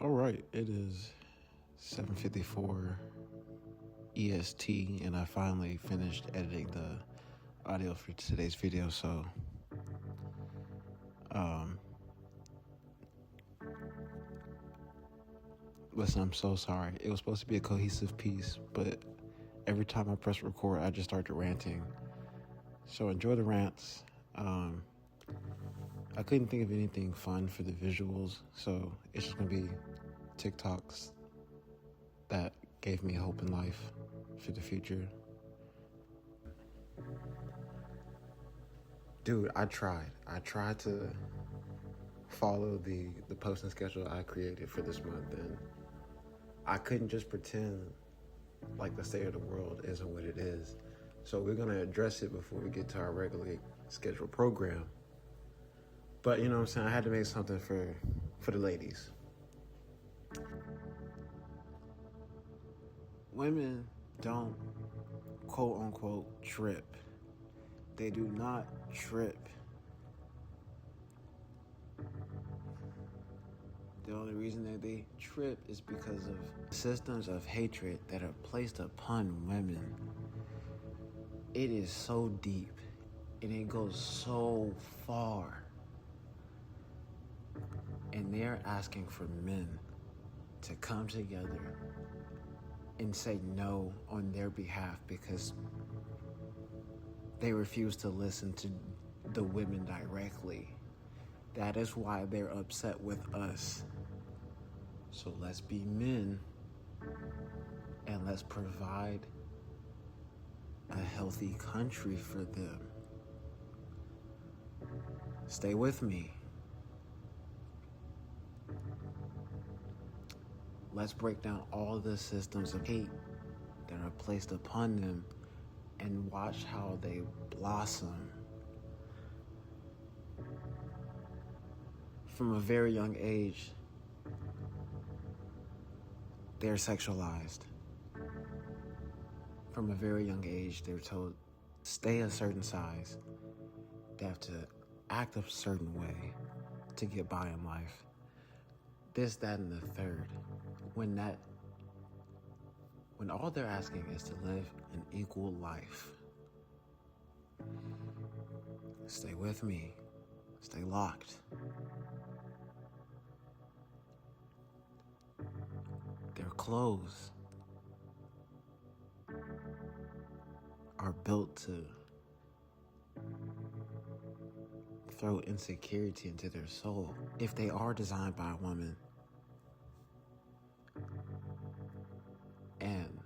All right, it is 7:54 EST, and I finally finished editing the audio for today's video. So, listen, I'm so sorry. It was supposed to be a cohesive piece, but every time I press record, I just started ranting. So enjoy the rants. I couldn't think of anything fun for the visuals, so it's just gonna be TikToks that gave me hope in life for the future. Dude, I tried to follow the posting schedule I created for this month, and I couldn't just pretend like the state of the world isn't what it is. So we're gonna address it before we get to our regularly scheduled program. But you know what I'm saying, I had to make something for the ladies. Women don't quote unquote trip. They do not trip. The only reason that they trip is because of systems of hatred that are placed upon women. It is so deep and it goes so far. And they're asking for men to come together and say no on their behalf because they refuse to listen to the women directly. That is why they're upset with us. So let's be men and let's provide a healthy country for them. Stay with me. Let's break down all the systems of hate that are placed upon them and watch how they blossom. From a very young age, they're sexualized. From a very young age, they're told, stay a certain size. They have to act a certain way to get by in life. This, that, and the third. When all they're asking is to live an equal life. Stay with me. Stay locked. Their clothes are built to throw insecurity into their soul. If they are designed by a woman and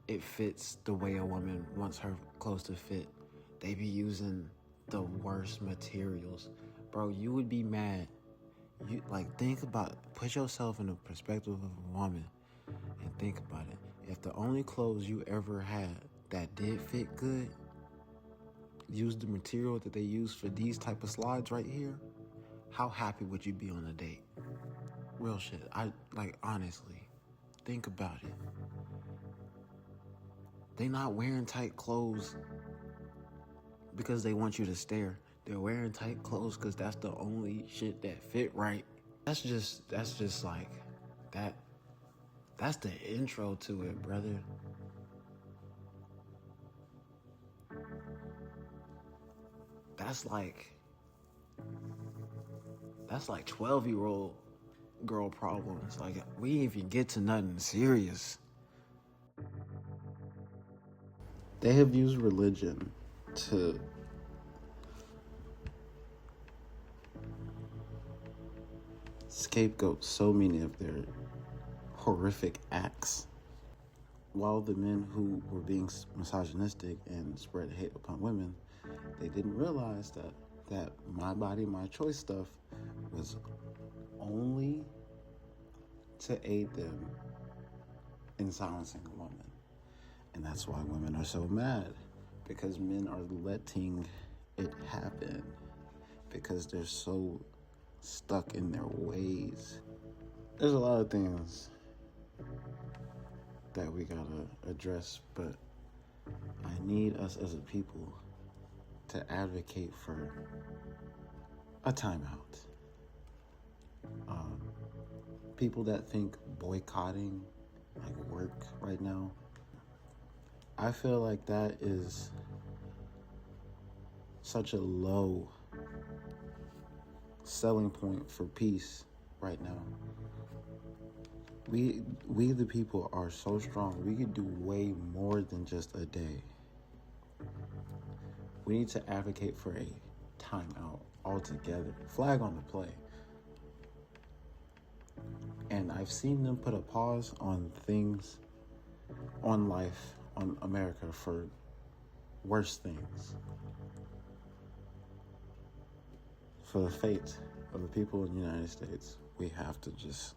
it fits the way a woman wants her clothes to fit, they be using the worst materials. Bro, you would be mad. Think about, put yourself in the perspective of a woman and think about it. If the only clothes you ever had that did fit good used the material that they use for these type of slides right here, how happy would you be on a date? Real shit. Honestly, think about it. They not wearing tight clothes because they want you to stare. They're wearing tight clothes because that's the only shit that fit right. That's just like that. That's the intro to it, brother. That's like 12-year-old girl problems. Like, we didn't even get to nothing serious. They have used religion to scapegoat so many of their horrific acts. While the men who were being misogynistic and spread hate upon women, they didn't realize that my body, my choice stuff was only to aid them in silencing a woman. And that's why women are so mad, because men are letting it happen, because they're so stuck in their ways. There's a lot of things that we gotta address, but I need us as a people to advocate for a timeout. people that think boycotting like work right now, I feel like that is such a low selling point for peace right now. We the people are so strong. We could do way more than just a day. We need to advocate for a timeout altogether. Flag on the play. And I've seen them put a pause on things, on life, on America for worse things. For the fate of the people in the United States, we have to just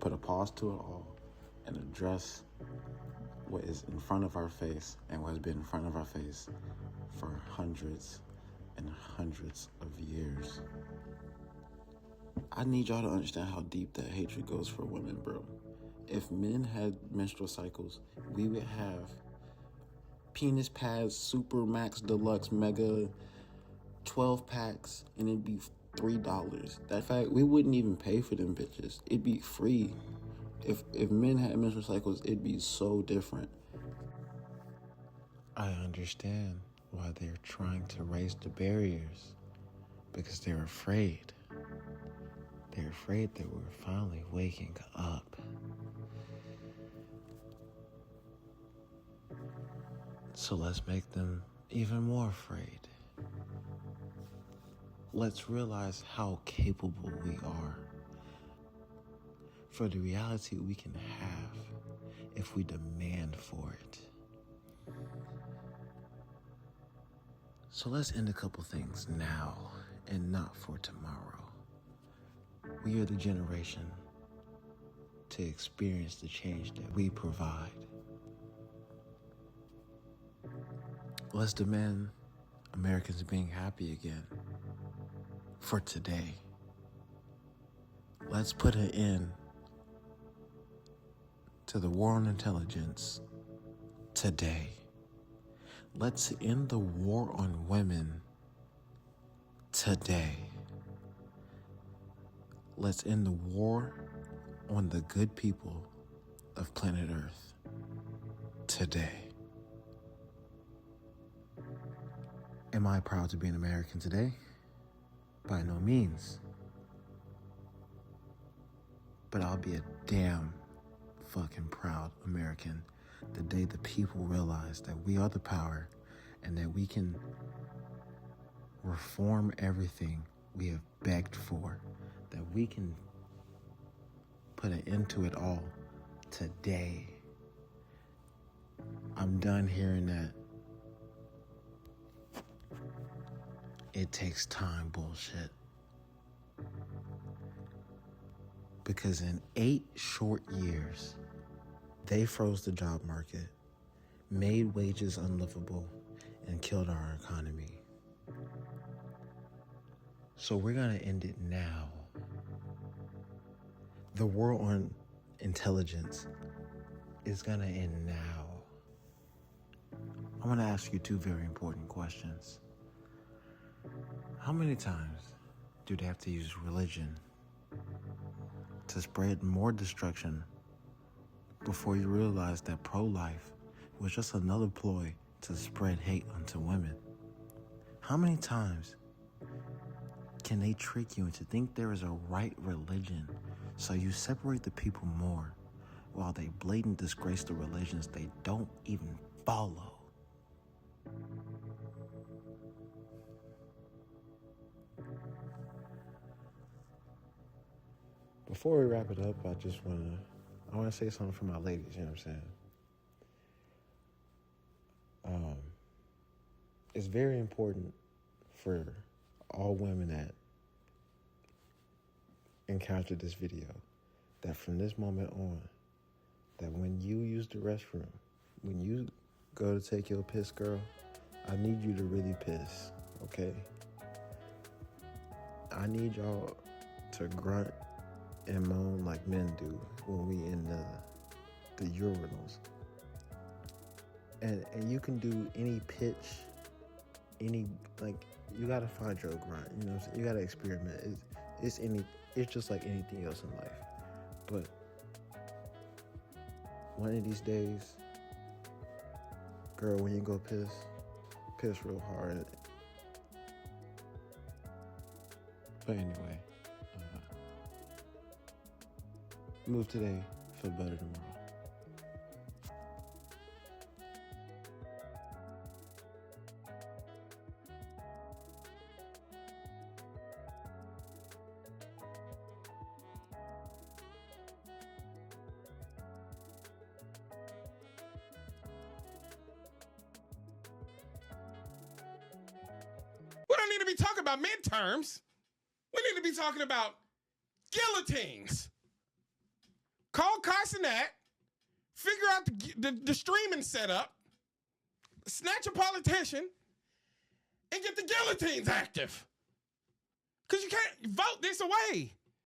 put a pause to it all and address what is in front of our face and what has been in front of our face for hundreds and hundreds of years. I need y'all to understand how deep that hatred goes for women, bro. If men had menstrual cycles, we would have penis pads, super max deluxe mega 12 packs, and it'd be $3. That fact, we wouldn't even pay for them bitches. It'd be free. If men had menstrual cycles, it'd be so different. I understand why they're trying to raise the barriers, because they're afraid. They're afraid that we're finally waking up. So let's make them even more afraid. Let's realize how capable we are for the reality we can have if we demand for it. So let's end a couple things now and not for tomorrow. We are the generation to experience the change that we provide. Let's demand Americans being happy again for today. Let's put an end to the war on intelligence today. Let's end the war on women today. Let's end the war on the good people of planet Earth today. Am I proud to be an American today? By no means. But I'll be a damn fucking proud American the day the people realize that we are the power and that we can reform everything we have begged for, that we can put an end to it all today. I'm done hearing that it takes time bullshit. Because in 8 short years, they froze the job market, made wages unlivable, and killed our economy. So we're gonna end it now. The war on intelligence is gonna end now. I wanna ask you 2 very important questions. How many times do they have to use religion to spread more destruction before you realize that pro-life was just another ploy to spread hate unto women? How many times can they trick you into think there is a right religion so you separate the people more while they blatantly disgrace the religions they don't even follow? Before we wrap it up, I want to say something for my ladies, you know what I'm saying? It's very important for all women that encounter this video that from this moment on, that when you use the restroom, when you go to take your piss, girl, I need you to really piss, okay? I need y'all to grunt and moan like men do when we in the urinals. And you can do any pitch, you gotta find your grunt, you know what I'm saying? You gotta experiment. It's just like anything else in life. But one of these days, girl, when you go piss real hard. But anyway, move today, feel better tomorrow. We don't need to be talking about midterms. We need to be talking about guillotines. Call Carsonet, figure out the streaming setup, snatch a politician, and get the guillotines active. Because you can't vote this away.